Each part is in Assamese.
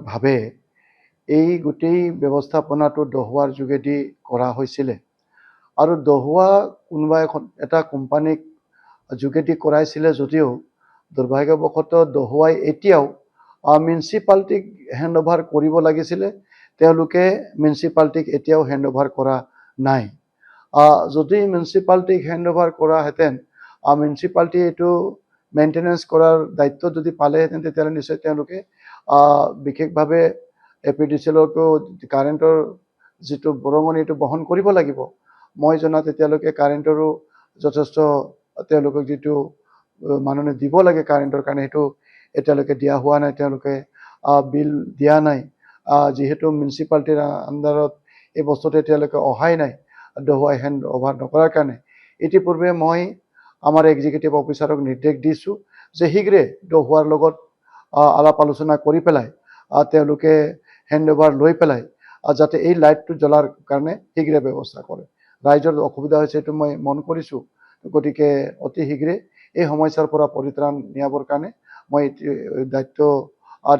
ভাৱে এই গোটেই ব্যৱস্থাপনাটো দহুৱাৰ যোগেদি কৰা হৈছিলে আৰু দহুৱা কোনোবা এটা কোম্পানীক যোগেদি কৰাইছিলে যদিও দুৰ্ভাগ্যবশতঃ দহুৱাই এতিয়াও মিউনিচিপালিটিক হেণ্ড অভাৰ কৰিব লাগিছিলে তেওঁলোকে মিউনিচিপালিটিক এতিয়াও হেণ্ড অভাৰ কৰা নাই যদি মিউনিচিপালিটিক হেণ্ড অভাৰ কৰাহেঁতেন মিউনিচিপালিটি এইটো মেইনটেনেন্স কৰাৰ দায়িত্ব যদি পালেহেঁতেন তেতিয়াহ'লে নিশ্চয় তেওঁলোকে বিশেষভাৱে এপিডিচিএলকো কাৰেণ্টৰ যিটো বৰঙণি এইটো বহন কৰিব লাগিব মই জনাত তেতিয়ালৈকে কাৰেণ্টৰো যথেষ্ট তেওঁলোকক যিটো মানুহে দিব লাগে কাৰেণ্টৰ কাৰণে সেইটো এতিয়ালৈকে দিয়া হোৱা নাই তেওঁলোকে বিল দিয়া নাই যিহেতু মিউনিচিপালিটিৰ আণ্ডাৰত এই বস্তুটো এতিয়ালৈকে অহাই নাই দহুৱাই হেণ্ড অভাৰ নকৰাৰ কাৰণে ইতিপূৰ্বে মই আমাৰ এক্সিকিউটিভ অফিচাৰক নিৰ্দেশ দিছোঁ যে শীঘ্ৰে দহুৱাৰ লগত আলাপ আলোচনা কৰি পেলাই তেওঁলোকে হেণ্ড অভাৰ লৈ পেলাই যাতে এই লাইটটো জ্বলাৰ কাৰণে শীঘ্ৰে ব্যৱস্থা কৰে ৰাইজৰ অসুবিধা হৈছে এইটো মই মন কৰিছোঁ গতিকে অতি শীঘ্ৰে এই সমস্যাৰ পৰা পৰিত্ৰাণ নিয়াবৰ কাৰণে মই দায়িত্ব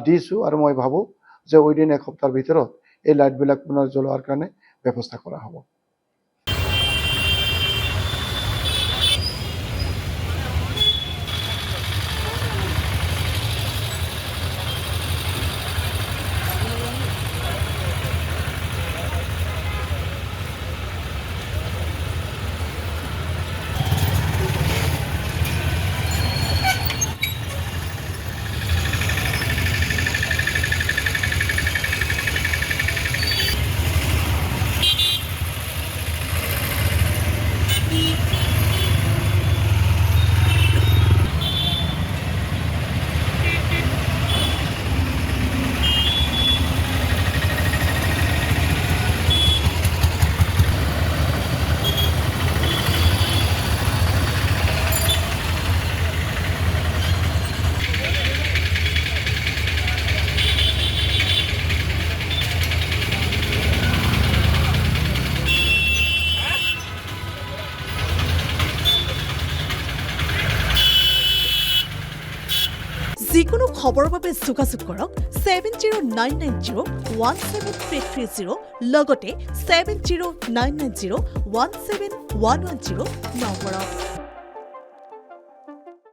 দিছোঁ আৰু মই ভাবোঁ যে উইদিন এসপ্তাহৰ ভিতৰত এই লাইটবিলাক পুনৰ জ্বলোৱাৰ কাৰণে ব্যৱস্থা কৰা হ'ব যিকোনো খবৰৰ বাবে যোগাযোগ কৰক 7099017330 লগতে 7099017110 নম্বৰত